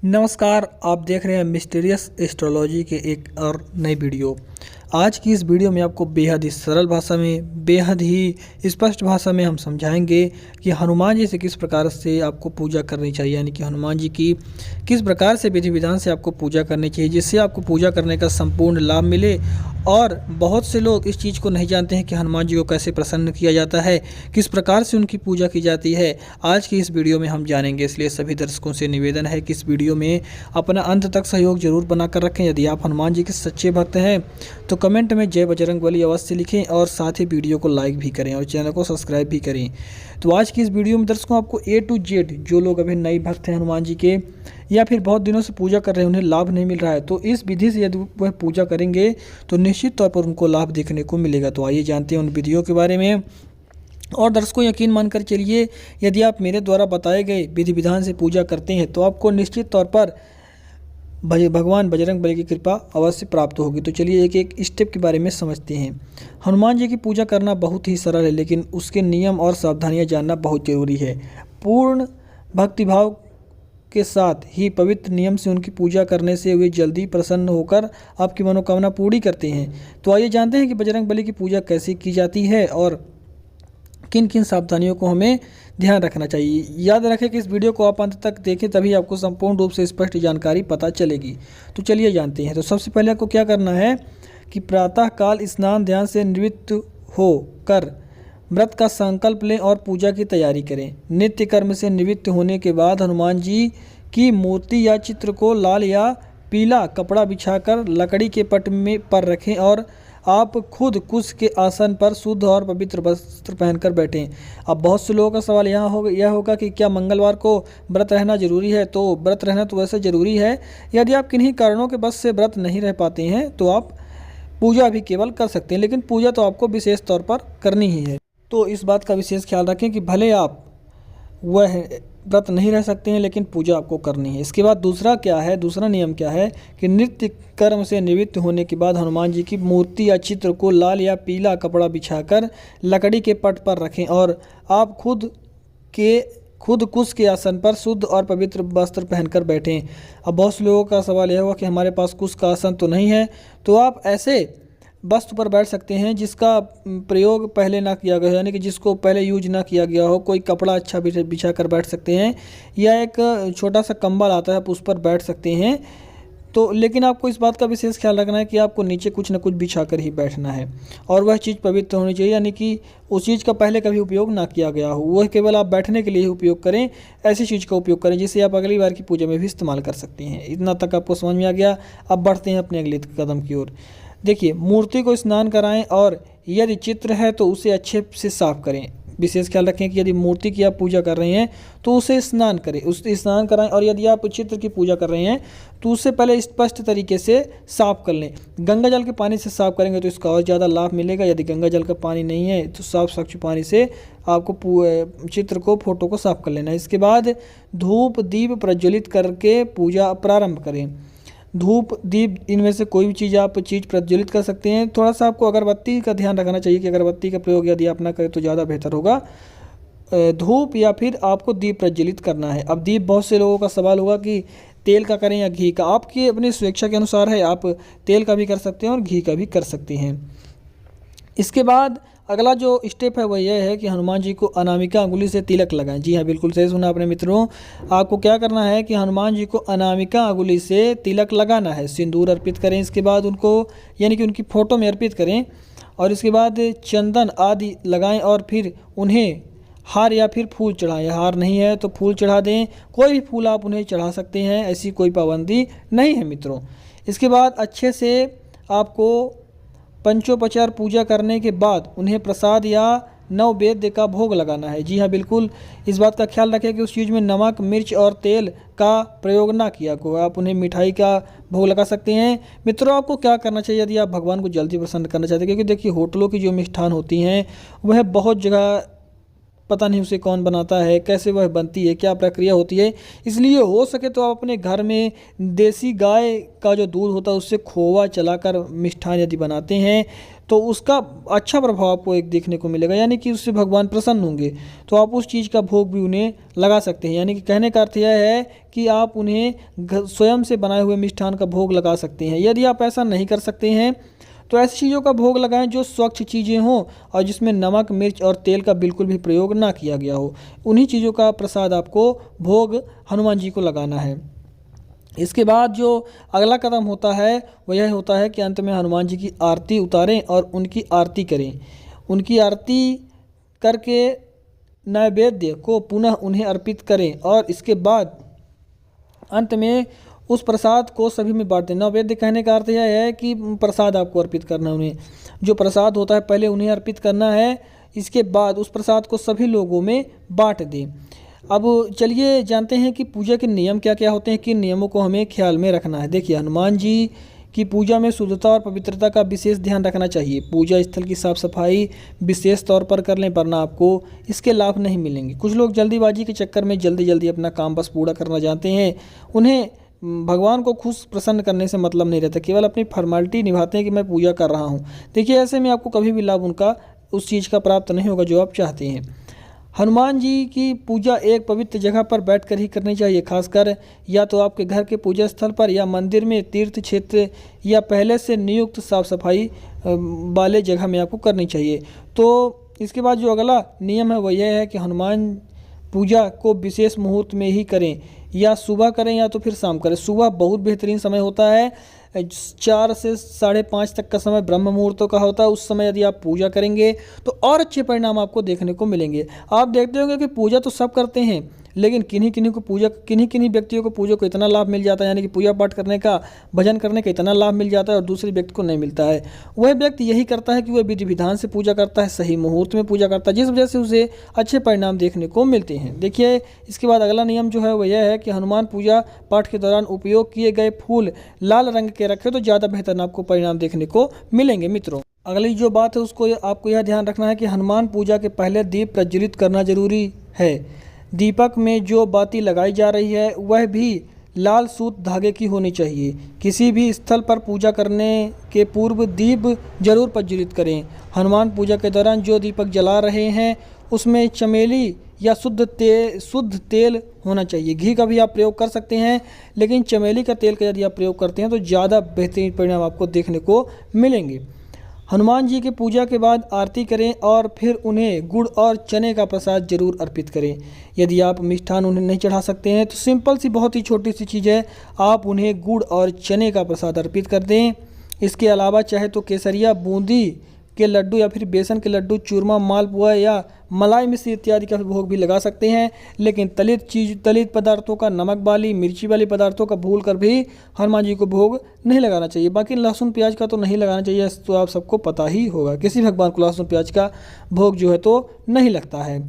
नमस्कार, आप देख रहे हैं मिस्टीरियस एस्ट्रोलॉजी के एक और नई वीडियो। आज की इस वीडियो में आपको बेहद ही सरल भाषा में, बेहद ही स्पष्ट भाषा में हम समझाएंगे कि हनुमान जी से किस प्रकार से आपको पूजा करनी चाहिए, यानी कि हनुमान जी की किस प्रकार से विधि विधान से आपको पूजा करनी चाहिए, जिससे आपको पूजा करने का संपूर्ण लाभ मिले। और बहुत से लोग इस चीज़ को नहीं जानते हैं कि हनुमान जी को कैसे प्रसन्न किया जाता है, किस प्रकार से उनकी पूजा की जाती है। आज की इस वीडियो में हम जानेंगे, इसलिए सभी दर्शकों से निवेदन है कि इस वीडियो में अपना अंत तक सहयोग जरूर बनाकर रखें। यदि आप हनुमान जी के सच्चे भक्त हैं तो कमेंट में जय बजरंगबली अवश्य लिखें और साथ ही वीडियो को लाइक भी करें और चैनल को सब्सक्राइब भी करें। तो आज की इस वीडियो में दर्शकों आपको A to Z, जो लोग अभी नए भक्त हैं हनुमान जी के या फिर बहुत दिनों से पूजा कर रहे हैं, उन्हें लाभ नहीं मिल रहा है, तो इस विधि से यदि वह पूजा करेंगे तो निश्चित तौर पर उनको लाभ देखने को मिलेगा। तो आइए जानते हैं उन विधियों के बारे में। और दर्शकों यकीन मानकर चलिए, यदि आप मेरे द्वारा बताए गए विधि विधान से पूजा करते हैं तो आपको निश्चित तौर पर भगवान बजरंगबली की कृपा अवश्य प्राप्त होगी। तो चलिए एक एक स्टेप के बारे में समझते हैं। हनुमान जी की पूजा करना बहुत ही सरल है, लेकिन उसके नियम और सावधानियां जानना बहुत जरूरी है। पूर्ण भक्तिभाव के साथ ही पवित्र नियम से उनकी पूजा करने से वे जल्दी प्रसन्न होकर आपकी मनोकामना पूरी करते हैं। तो आइए जानते हैं कि बजरंगबली की पूजा कैसे की जाती है और किन किन सावधानियों को हमें ध्यान रखना चाहिए। याद रखें कि इस वीडियो को आप अंत तक देखें, तभी आपको संपूर्ण रूप से स्पष्ट जानकारी पता चलेगी। तो चलिए जानते हैं। तो सबसे पहले आपको क्या करना है कि प्रातः काल स्नान ध्यान से निवृत्त होकर व्रत का संकल्प लें और पूजा की तैयारी करें। नित्य कर्म से निवृत्त होने के बाद हनुमान जी की मूर्ति या चित्र को लाल या पीला कपड़ा बिछाकर लकड़ी के पट में पर रखें और आप खुद कुश के आसन पर शुद्ध और पवित्र वस्त्र पहनकर बैठें। अब बहुत से लोगों का सवाल यह होगा कि क्या मंगलवार को व्रत रहना जरूरी है। तो व्रत रहना तो वैसे जरूरी है। यदि आप किन्हीं कारणों के वश से व्रत नहीं रह पाते हैं तो आप पूजा भी केवल कर सकते हैं, लेकिन पूजा तो आपको विशेष तौर पर करनी ही है। तो इस बात का विशेष ख्याल रखें कि भले आप वह व्रत नहीं रह सकते हैं, लेकिन पूजा आपको करनी है। इसके बाद दूसरा नियम क्या है कि नित्य कर्म से निवृत्त होने के बाद हनुमान जी की मूर्ति या चित्र को लाल या पीला कपड़ा बिछाकर लकड़ी के पट पर रखें और आप खुद कुश के आसन पर शुद्ध और पवित्र वस्त्र पहनकर बैठें। अब बहुत से लोगों का सवाल यह हुआ कि हमारे पास कुश का आसन तो नहीं है, तो आप ऐसे वस्तु पर बैठ सकते हैं जिसका प्रयोग पहले ना किया गया हो, यानी कि जिसको पहले यूज ना किया गया हो। कोई कपड़ा अच्छा बिछा कर बैठ सकते हैं या एक छोटा सा कंबल आता है, आप उस पर बैठ सकते हैं। तो लेकिन आपको इस बात का विशेष ख्याल रखना है कि आपको नीचे कुछ ना कुछ बिछा कर ही बैठना है और वह चीज़ पवित्र होनी चाहिए, यानी कि उस चीज़ का पहले कभी उपयोग ना किया गया हो। वह केवल आप बैठने के लिए ही उपयोग करें, ऐसी चीज़ का उपयोग करें जिसे आप अगली बार की पूजा में भी इस्तेमाल कर सकते हैं। इतना तक आपको समझ में आ गया। अब बढ़ते हैं अपने अगले कदम की ओर। देखिए, मूर्ति को स्नान कराएं और यदि चित्र है तो उसे अच्छे से साफ करें। विशेष ख्याल रखें कि यदि मूर्ति की आप पूजा कर रहे हैं तो उसे स्नान करें, उससे स्नान कराएं। और यदि आप चित्र की पूजा कर रहे हैं तो उससे पहले स्पष्ट तरीके से साफ कर लें। गंगा जल के पानी से साफ करेंगे तो इसका और ज़्यादा लाभ मिलेगा। यदि गंगा जल का पानी नहीं है तो साफ स्वच्छ पानी से आपको चित्र को, फोटो को साफ कर लेना है। इसके बाद धूप दीप प्रज्वलित करके पूजा प्रारंभ करें। धूप दीप इनमें से कोई भी चीज़ प्रज्वलित कर सकते हैं। थोड़ा सा आपको अगरबत्ती का ध्यान रखना चाहिए कि अगरबत्ती का प्रयोग यदि आप ना करें तो ज़्यादा बेहतर होगा। धूप या फिर आपको दीप प्रज्वलित करना है। अब दीप, बहुत से लोगों का सवाल होगा कि तेल का करें या घी का। आपकी अपनी स्वेच्छा के अनुसार है, आप तेल का भी कर सकते हैं और घी का भी कर सकते हैं। इसके बाद अगला जो स्टेप है वह यह है कि हनुमान जी को अनामिका अंगुली से तिलक लगाएं। जी हाँ, बिल्कुल सही सुना आपने मित्रों। आपको क्या करना है कि हनुमान जी को अनामिका अंगुली से तिलक लगाना है। सिंदूर अर्पित करें, इसके बाद उनको, यानी कि उनकी फ़ोटो में अर्पित करें और इसके बाद चंदन आदि लगाएं और फिर उन्हें हार या फिर फूल चढ़ाएं। हार नहीं है तो फूल चढ़ा दें, कोई भी फूल आप उन्हें चढ़ा सकते हैं, ऐसी कोई पाबंदी नहीं है मित्रों। इसके बाद अच्छे से आपको पंचोपचार पूजा करने के बाद उन्हें प्रसाद या नववेद्य का भोग लगाना है। जी हाँ, बिल्कुल इस बात का ख्याल रखें कि उस चीज़ में नमक, मिर्च और तेल का प्रयोग ना किया को। आप उन्हें मिठाई का भोग लगा सकते हैं। मित्रों, आपको क्या करना चाहिए यदि आप भगवान को जल्दी प्रसन्न करना चाहते हैं, क्योंकि देखिए होटलों की जो मिष्ठान होती हैं वह बहुत जगह पता नहीं उसे कौन बनाता है, कैसे वह बनती है, क्या प्रक्रिया होती है। इसलिए हो सके तो आप अपने घर में देसी गाय का जो दूध होता है उससे खोवा चलाकर मिष्ठान यदि बनाते हैं तो उसका अच्छा प्रभाव आपको एक देखने को मिलेगा, यानी कि उससे भगवान प्रसन्न होंगे। तो आप उस चीज़ का भोग भी उन्हें लगा सकते हैं। यानी कि कहने का अर्थ यह है कि आप उन्हें स्वयं से बनाए हुए मिष्ठान का भोग लगा सकते हैं। यदि आप ऐसा नहीं कर सकते हैं तो ऐसी चीज़ों का भोग लगाएं जो स्वच्छ चीज़ें हों और जिसमें नमक, मिर्च और तेल का बिल्कुल भी प्रयोग ना किया गया हो। उन्हीं चीज़ों का प्रसाद आपको भोग हनुमान जी को लगाना है। इसके बाद जो अगला कदम होता है वह यह होता है कि अंत में हनुमान जी की आरती उतारें और उनकी आरती करें। उनकी आरती करके नैवेद्य को पुनः उन्हें अर्पित करें और इसके बाद अंत में उस प्रसाद को सभी में बांट दें। नैवेद्य कहने का अर्थ यह है कि प्रसाद आपको अर्पित करना है उन्हें। जो प्रसाद होता है पहले उन्हें अर्पित करना है, इसके बाद उस प्रसाद को सभी लोगों में बांट दें। अब चलिए जानते हैं कि पूजा के नियम क्या क्या होते हैं, किन नियमों को हमें ख्याल में रखना है। देखिए, हनुमान जी की पूजा में शुद्धता और पवित्रता का विशेष ध्यान रखना चाहिए। पूजा स्थल की साफ सफाई विशेष तौर पर कर लें, वरना आपको इसके लाभ नहीं मिलेंगे। कुछ लोग जल्दीबाजी के चक्कर में जल्दी जल्दी अपना काम बस पूरा करना चाहते हैं। उन्हें भगवान को खुश प्रसन्न करने से मतलब नहीं रहता, केवल अपनी फॉर्मेलिटी निभाते हैं कि मैं पूजा कर रहा हूँ। देखिए, ऐसे में आपको कभी भी लाभ उनका उस चीज़ का प्राप्त नहीं होगा जो आप चाहते हैं। हनुमान जी की पूजा एक पवित्र जगह पर बैठकर ही करनी चाहिए, खासकर या तो आपके घर के पूजा स्थल पर या मंदिर में, तीर्थ क्षेत्र या पहले से नियुक्त साफ सफाई वाले जगह में आपको करनी चाहिए। तो इसके बाद जो अगला नियम है वह यह है कि हनुमान पूजा को विशेष मुहूर्त में ही करें, या सुबह करें या तो फिर शाम करें। सुबह बहुत बेहतरीन समय होता है, 4 से 5:30 तक का समय ब्रह्म मुहूर्तों का होता है। उस समय यदि आप पूजा करेंगे तो और अच्छे परिणाम आपको देखने को मिलेंगे। आप देखते होंगे कि पूजा तो सब करते हैं, लेकिन किन्हीं व्यक्तियों को पूजा को इतना लाभ मिल जाता है, यानी कि पूजा पाठ करने का, भजन करने का इतना लाभ मिल जाता है और दूसरे व्यक्ति को नहीं मिलता है। वह व्यक्ति यही करता है कि वह विधि विधान से पूजा करता है, सही मुहूर्त में पूजा करता है, जिस वजह से उसे अच्छे परिणाम देखने को मिलते हैं। देखिए, इसके बाद अगला नियम जो है वह यह है कि हनुमान पूजा पाठ के दौरान उपयोग किए गए फूल लाल रंग के रखें तो ज़्यादा बेहतर आपको परिणाम देखने को मिलेंगे। मित्रों, अगली जो बात है उसको आपको यह ध्यान रखना है कि हनुमान पूजा के पहले दीप प्रज्वलित करना जरूरी है। दीपक में जो बाती लगाई जा रही है वह भी लाल सूत धागे की होनी चाहिए। किसी भी स्थल पर पूजा करने के पूर्व दीप जरूर प्रज्वलित करें। हनुमान पूजा के दौरान जो दीपक जला रहे हैं उसमें चमेली या शुद्ध तेल होना चाहिए। घी का भी आप प्रयोग कर सकते हैं, लेकिन चमेली का तेल का यदि आप प्रयोग करते हैं तो ज़्यादा बेहतरीन परिणाम आपको देखने को मिलेंगे। हनुमान जी की पूजा के बाद आरती करें और फिर उन्हें गुड़ और चने का प्रसाद जरूर अर्पित करें। यदि आप मिष्ठान उन्हें नहीं चढ़ा सकते हैं तो सिंपल सी बहुत ही छोटी सी चीज़ है, आप उन्हें गुड़ और चने का प्रसाद अर्पित कर दें। इसके अलावा चाहे तो केसरिया, बूंदी के लड्डू या फिर बेसन के लड्डू, चूरमा, मालपुआ या मलाई मिश्री इत्यादि का भोग भी लगा सकते हैं। लेकिन तलित पदार्थों का, नमक वाली, मिर्ची वाली पदार्थों का भूल कर भी हनुमान जी को भोग नहीं लगाना चाहिए। बाकी लहसुन प्याज का तो नहीं लगाना चाहिए, तो आप सबको पता ही होगा किसी भगवान को लहसुन प्याज का भोग जो है तो नहीं लगता है।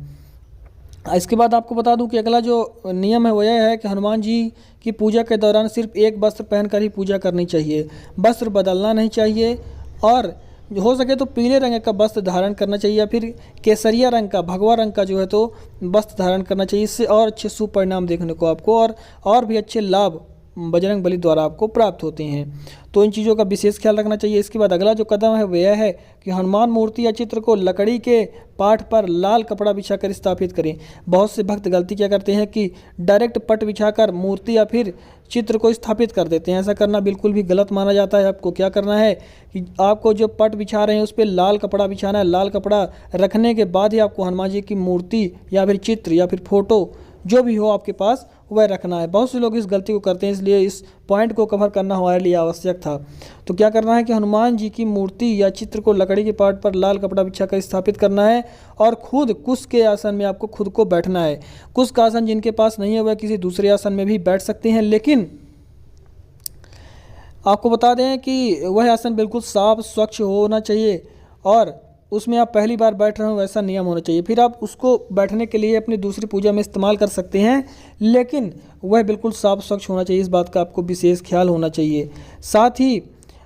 इसके बाद आपको बता दूं कि अगला जो नियम है वो यह है कि हनुमान जी की पूजा के दौरान सिर्फ एक वस्त्र पहनकर ही पूजा करनी चाहिए। वस्त्र बदलना नहीं चाहिए और हो सके तो पीले रंग का वस्त्र धारण करना चाहिए या फिर केसरिया रंग का, भगवा रंग का जो है तो वस्त्र धारण करना चाहिए। इससे और अच्छे शुभ परिणाम देखने को आपको और भी अच्छे लाभ बजरंग बली द्वारा आपको प्राप्त होते हैं। तो इन चीज़ों का विशेष ख्याल रखना चाहिए। इसके बाद अगला जो कदम है वह यह है कि हनुमान मूर्ति या चित्र को लकड़ी के पाठ पर लाल कपड़ा बिछाकर स्थापित करें। बहुत से भक्त गलती क्या करते हैं कि डायरेक्ट पट बिछाकर मूर्ति या फिर चित्र को स्थापित कर देते हैं। ऐसा करना बिल्कुल भी गलत माना जाता है। आपको क्या करना है कि आपको जो पट बिछा रहे हैं उस पर लाल कपड़ा बिछाना है। लाल कपड़ा रखने के बाद ही आपको हनुमान जी की मूर्ति या फिर चित्र या फिर फोटो जो भी हो आपके पास वह रखना है। बहुत से लोग इस गलती को करते हैं, इसलिए इस पॉइंट को कवर करना हमारे लिए आवश्यक था। तो क्या करना है कि हनुमान जी की मूर्ति या चित्र को लकड़ी के पाट पर लाल कपड़ा बिछाकर स्थापित करना है और खुद कुश के आसन में आपको खुद को बैठना है। कुश का आसन जिनके पास नहीं है वह किसी दूसरे आसन में भी बैठ सकते हैं, लेकिन आपको बता दें कि वह आसन बिल्कुल साफ स्वच्छ होना चाहिए और उसमें आप पहली बार बैठ रहे हो वैसा नियम होना चाहिए। फिर आप उसको बैठने के लिए अपनी दूसरी पूजा में इस्तेमाल कर सकते हैं, लेकिन वह बिल्कुल साफ स्वच्छ होना चाहिए। इस बात का आपको विशेष ख्याल होना चाहिए। साथ ही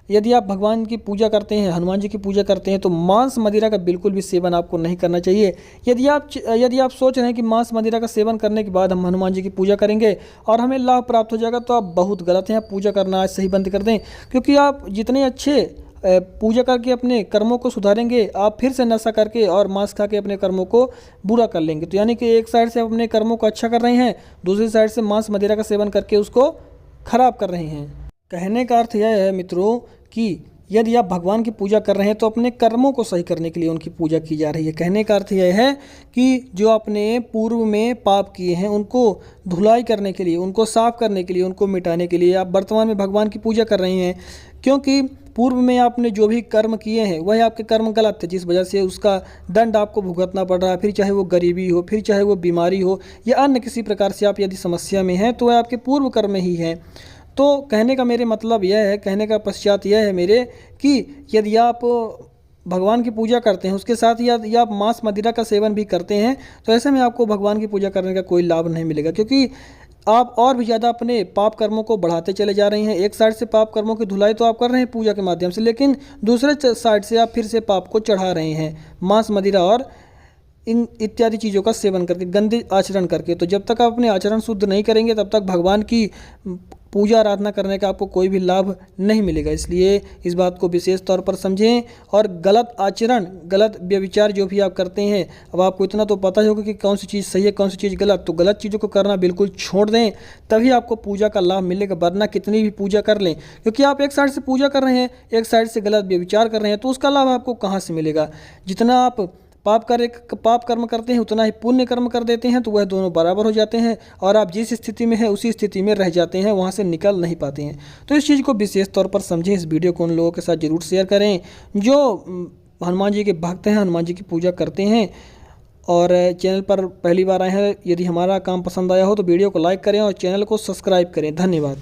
यदि आप भगवान की पूजा करते हैं, हनुमान जी की पूजा करते हैं, तो मांस मदिरा का बिल्कुल भी सेवन आपको नहीं करना चाहिए। यदि आप सोच रहे हैं कि मांस मदिरा का सेवन करने के बाद हम हनुमान जी की पूजा करेंगे और हमें लाभ प्राप्त हो जाएगा, तो आप बहुत गलत हैं। आप पूजा करना आज से ही बंद कर दें, क्योंकि आप जितने अच्छे पूजा करके अपने कर्मों को सुधारेंगे, आप फिर से नशा करके और मांस खा के अपने कर्मों को बुरा कर लेंगे। तो यानी कि एक साइड से आप अपने कर्मों को अच्छा कर रहे हैं, दूसरी साइड से मांस मदिरा का सेवन करके उसको खराब कर रहे हैं। कहने का अर्थ यह है मित्रों कि यदि आप भगवान की पूजा कर रहे हैं तो अपने कर्मों को सही करने के लिए उनकी पूजा की जा रही है। कहने का अर्थ यह है कि जो आपने पूर्व में पाप किए हैं उनको धुलाई करने के लिए, उनको साफ करने के लिए, उनको मिटाने के लिए आप वर्तमान में भगवान की पूजा कर रहे हैं। क्योंकि पूर्व में आपने जो भी कर्म किए हैं वह आपके कर्म गलत थे, जिस वजह से उसका दंड आपको भुगतना पड़ रहा है। फिर चाहे वो गरीबी हो, फिर चाहे वो बीमारी हो, या अन्य किसी प्रकार से आप यदि समस्या में हैं तो वह आपके पूर्व कर्म ही हैं। तो कहने का मेरे मतलब यह है, कहने का पश्चात यह है मेरे कि यदि आप भगवान की पूजा करते हैं उसके साथ यदि आप मांस मदिरा का सेवन भी करते हैं तो ऐसे में आपको भगवान की पूजा करने का कोई लाभ नहीं मिलेगा, क्योंकि आप और भी ज़्यादा अपने पाप कर्मों को बढ़ाते चले जा रहे हैं। एक साइड से पाप कर्मों की धुलाई तो आप कर रहे हैं पूजा के माध्यम से, लेकिन दूसरे साइड से आप फिर से पाप को चढ़ा रहे हैं मांस मदिरा और इन इत्यादि चीज़ों का सेवन करके, गंदे आचरण करके। तो जब तक आप अपने आचरण शुद्ध नहीं करेंगे तब तक भगवान की पूजा आराधना करने का आपको कोई भी लाभ नहीं मिलेगा। इसलिए इस बात को विशेष तौर पर समझें। और गलत आचरण, गलत व्यभिचार जो भी आप करते हैं, अब आपको इतना तो पता ही होगा कि कौन सी चीज़ सही है, कौन सी चीज़ गलत, तो गलत चीज़ों को करना बिल्कुल छोड़ दें, तभी आपको पूजा का लाभ मिलेगा। वरना कितनी भी पूजा कर लें, क्योंकि आप एक साइड से पूजा कर रहे हैं, एक साइड से गलत व्यभिचार कर रहे हैं, तो उसका लाभ आपको कहाँ से मिलेगा। जितना आप पाप कर्म करते हैं उतना ही पुण्य कर्म कर देते हैं, तो वह दोनों बराबर हो जाते हैं और आप जिस स्थिति में हैं उसी स्थिति में रह जाते हैं, वहाँ से निकल नहीं पाते हैं। तो इस चीज़ को विशेष तौर पर समझें। इस वीडियो को उन लोगों के साथ जरूर शेयर करें जो हनुमान जी के भक्त हैं, हनुमान जी की पूजा करते हैं और चैनल पर पहली बार आए हैं। यदि हमारा काम पसंद आया हो तो वीडियो को लाइक करें और चैनल को सब्सक्राइब करें। धन्यवाद।